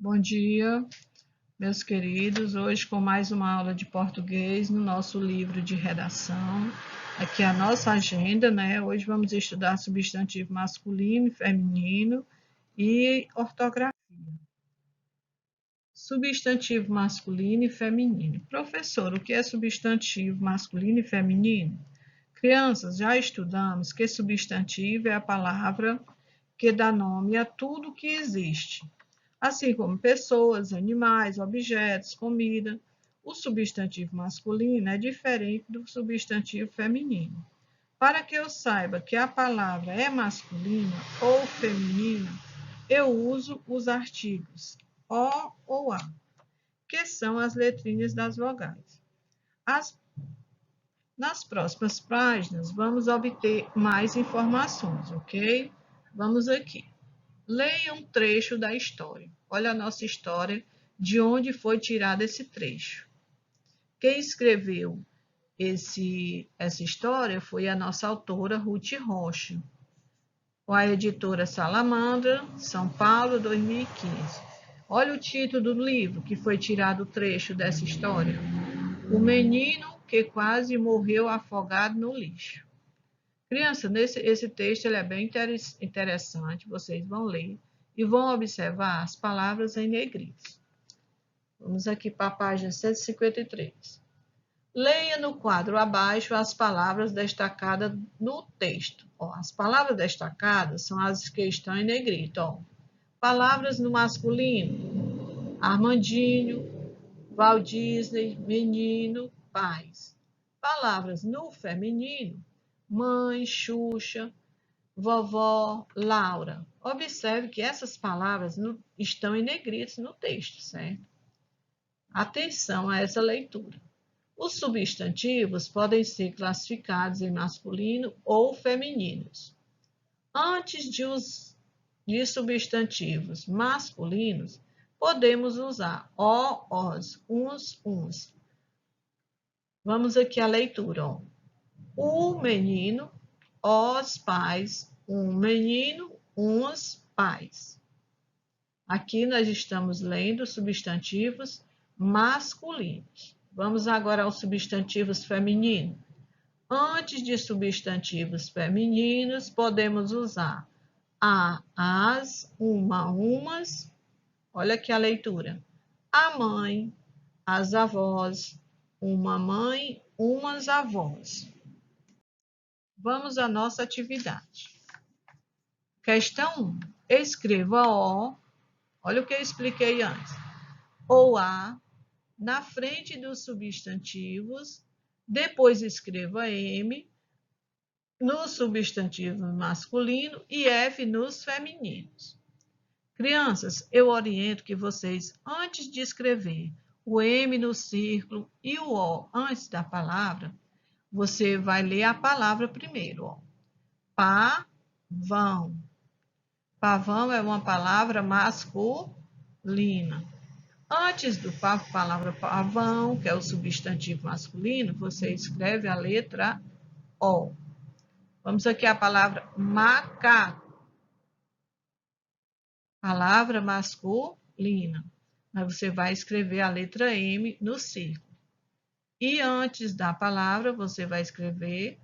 Bom dia, meus queridos. Hoje com mais uma aula de português no nosso livro de redação. Aqui é a nossa agenda, né? Hoje vamos estudar substantivo masculino e feminino e ortografia. Substantivo masculino e feminino. Professor, o que é substantivo masculino e feminino? Crianças, já estudamos que substantivo é a palavra que dá nome a tudo que existe, assim como pessoas, animais, objetos, comida. O substantivo masculino é diferente do substantivo feminino. Para que eu saiba que a palavra é masculina ou feminina, eu uso os artigos O ou A, que são as letrinhas das vogais. Nas próximas páginas, vamos obter mais informações, ok? Vamos aqui. Leia um trecho da história. Olha a nossa história, de onde foi tirado esse trecho. Quem escreveu essa história foi a nossa autora Ruth Rocha, com a editora Salamandra, São Paulo, 2015. Olha o título do livro que foi tirado o trecho dessa história. O menino que quase morreu afogado no lixo. Criança, esse texto ele é bem interessante, vocês vão ler e vão observar as palavras em negrito. Vamos aqui para a página 153. Leia no quadro abaixo as palavras destacadas no texto. As palavras destacadas são as que estão em negrito. Palavras no masculino: Armandinho, Walt Disney, menino, pais. Palavras no feminino: mãe, Xuxa, vovó, Laura. Observe que essas palavras estão em negritos no texto, certo? Atenção a essa leitura. Os substantivos podem ser classificados em masculino ou femininos. Antes de substantivos masculinos, podemos usar o, os, uns. Vamos aqui à leitura. O menino, os pais, um menino, uns pais. Aqui nós estamos lendo substantivos masculinos. Vamos agora aos substantivos femininos. Antes de substantivos femininos, podemos usar a, as, uma, umas. Olha aqui a leitura. A mãe, as avós, uma mãe, umas avós. Vamos à nossa atividade. Questão 1. Escreva O, olha o que eu expliquei antes, ou A, na frente dos substantivos, depois escreva M no substantivo masculino e F nos femininos. Crianças, eu oriento que vocês, antes de escrever o M no círculo e o O antes da palavra, você vai ler a palavra primeiro. Pavão. Pavão é uma palavra masculina. Antes da palavra pavão, que é o substantivo masculino, você escreve a letra O. Vamos aqui à palavra macaco. Palavra masculina. Mas você vai escrever a letra M no círculo. E antes da palavra, você vai escrever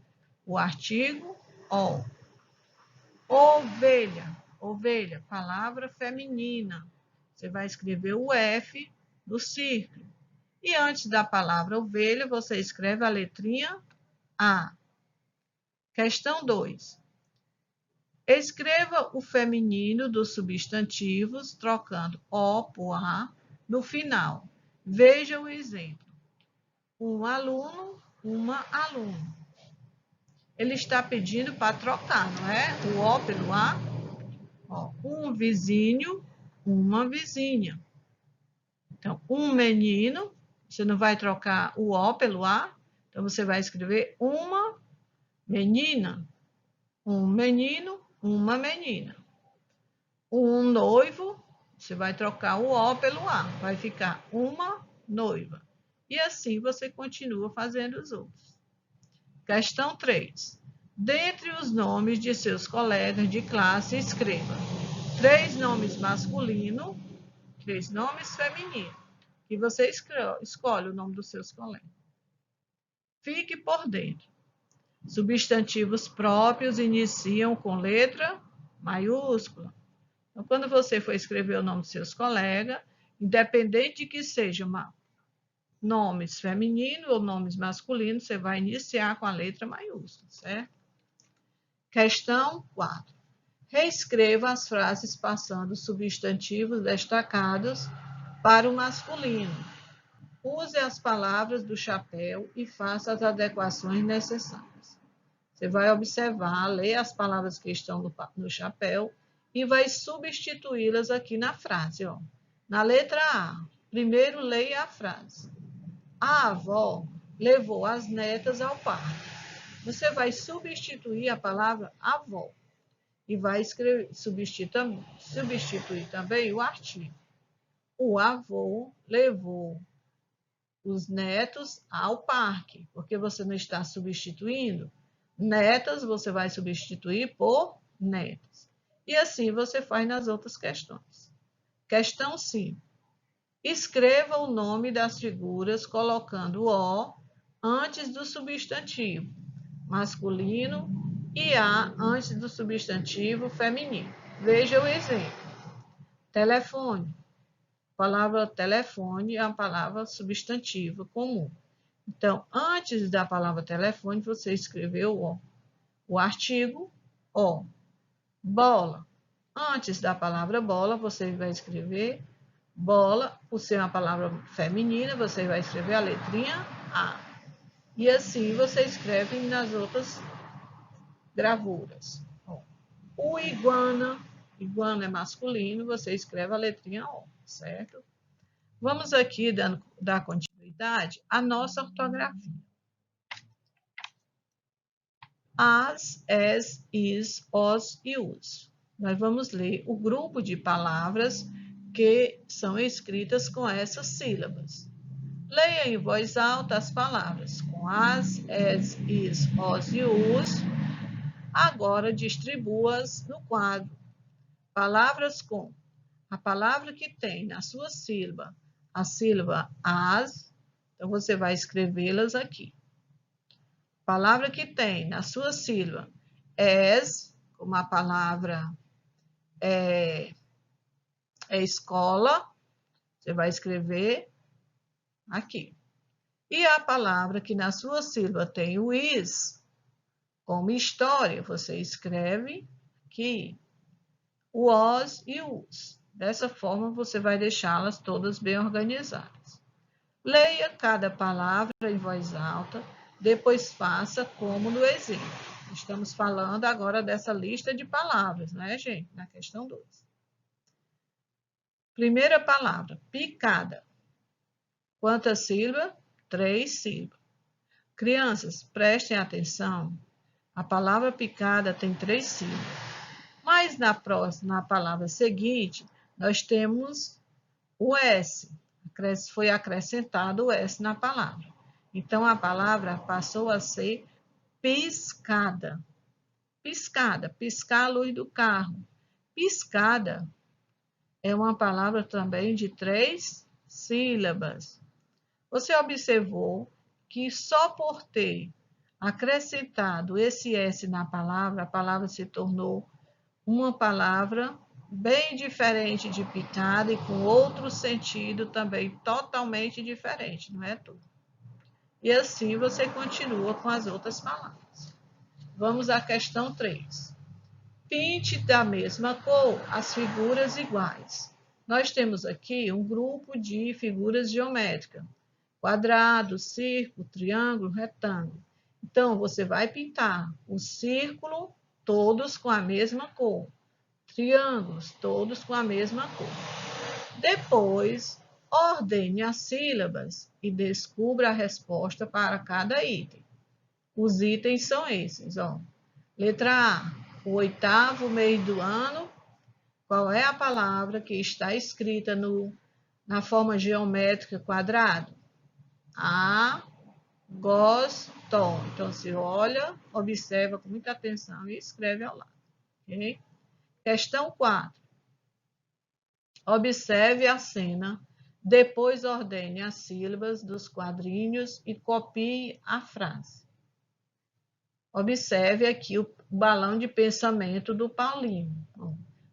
o artigo O. Ovelha. Ovelha, palavra feminina. Você vai escrever o F no círculo. E antes da palavra ovelha, você escreve a letrinha A. Questão 2. Escreva o feminino dos substantivos, trocando O por A no final. Veja o exemplo. Um aluno, uma aluna. Ele está pedindo para trocar, não é? O O pelo A. Um vizinho, uma vizinha. Então, um menino, você não vai trocar o O pelo A, então você vai escrever uma menina, um menino, uma menina. Um noivo, você vai trocar o O pelo A, vai ficar uma noiva. E assim você continua fazendo os outros. Questão 3. Dentre os nomes de seus colegas de classe, escreva 3 nomes masculinos 3 nomes femininos. E você escolhe o nome dos seus colegas. Fique por dentro. Substantivos próprios iniciam com letra maiúscula. Então, quando você for escrever o nome dos seus colegas, independente de que sejam nomes femininos ou nomes masculinos, você vai iniciar com a letra maiúscula, certo? Questão 4. Reescreva as frases passando substantivos destacados para o masculino. Use as palavras do chapéu e faça as adequações necessárias. Você vai observar, ler as palavras que estão no chapéu e vai substituí-las aqui na frase. Ó. Na letra A, primeiro leia a frase. A avó levou as netas ao parque. Você vai substituir a palavra avó e vai substituir também o artigo. O avô levou os netos ao parque, porque você não está substituindo. Netas, você vai substituir por netos. E assim você faz nas outras questões. Questão 5. Escreva o nome das figuras colocando o antes do substantivo masculino e a antes do substantivo feminino. Veja o exemplo. Telefone. A palavra telefone é uma palavra substantiva comum. Então, antes da palavra telefone, você escreveu o artigo o. Bola. Antes da palavra bola, você vai escrever bola. Por ser uma palavra feminina, você vai escrever a letrinha A. E assim você escreve nas outras gravuras. O iguana. Iguana é masculino, você escreve a letrinha O, certo? Vamos aqui dar continuidade à nossa ortografia. As, is, os e os. Nós vamos ler o grupo de palavras que são escritas com essas sílabas. Leia em voz alta as palavras com as, is, os e os. Agora distribua-as no quadro. Palavras com a palavra que tem na sua sílaba a sílaba as, então você vai escrevê-las aqui. Palavra que tem na sua sílaba es, como a palavra é escola, você vai escrever aqui. E a palavra que na sua sílaba tem o is, como história, você escreve aqui o os e o us. Dessa forma, você vai deixá-las todas bem organizadas. Leia cada palavra em voz alta, depois faça como no exemplo. Estamos falando agora dessa lista de palavras, não é, gente? Na questão 2. Primeira palavra, picada. Quantas sílabas? 3 sílabas. Crianças, prestem atenção. A palavra picada tem 3 sílabas. Mas na palavra seguinte, nós temos o S. Foi acrescentado o S na palavra. Então, a palavra passou a ser piscada. Piscada, piscar a luz do carro. Piscada é uma palavra também de 3 sílabas. Você observou que só por ter acrescentado esse S na palavra, a palavra se tornou uma palavra bem diferente de picada e com outro sentido também totalmente diferente, não é tudo? E assim você continua com as outras palavras. Vamos à questão 3. Pinte da mesma cor as figuras iguais. Nós temos aqui um grupo de figuras geométricas. Quadrado, círculo, triângulo, retângulo. Então, você vai pintar o círculo todos com a mesma cor. Triângulos, todos com a mesma cor. Depois, ordene as sílabas e descubra a resposta para cada item. Os itens são esses, ó. Letra A, o 8º mês do ano. Qual é a palavra que está escrita na forma geométrica quadrado? Agosto. Então, se olha, observa com muita atenção e escreve ao lado. Ok? Questão 4. Observe a cena, depois ordene as sílabas dos quadrinhos e copie a frase. Observe aqui o balão de pensamento do Paulinho.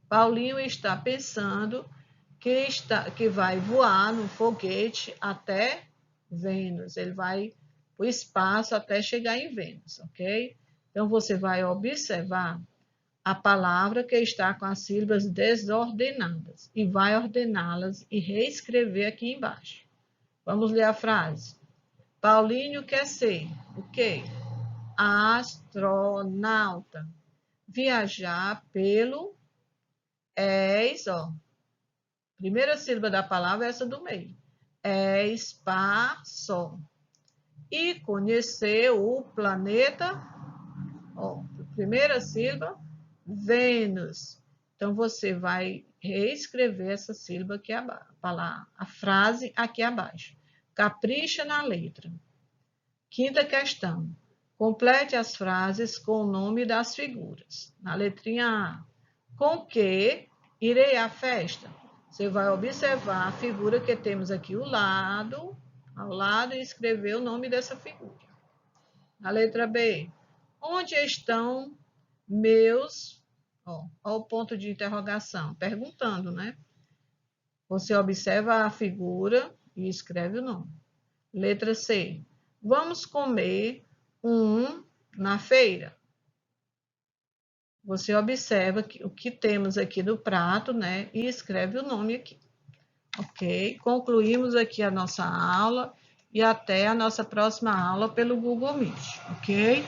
Paulinho está pensando que vai voar no foguete até Vênus. Ele vai para o espaço até chegar em Vênus, ok? Então, você vai observar a palavra que está com as sílabas desordenadas e vai ordená-las e reescrever aqui embaixo. Vamos ler a frase. Paulinho quer ser o quê? Astronauta. Viajar pelo primeira sílaba da palavra é essa do meio. Espaço. E conhecer o planeta, primeira sílaba, Vênus. Então, você vai reescrever essa sílaba aqui abaixo, a frase aqui abaixo. Capricha na letra. Quinta questão. Complete as frases com o nome das figuras. Na letrinha A. Com que irei à festa? Você vai observar a figura que temos aqui ao lado e escrever o nome dessa figura. Na letra B. Onde estão meus... Ó o ponto de interrogação, perguntando, né? Você observa a figura e escreve o nome. Letra C. Vamos comer na feira. Você observa o que temos aqui no prato, né? E escreve o nome aqui. Ok? Concluímos aqui a nossa aula e até a nossa próxima aula pelo Google Meet. Ok?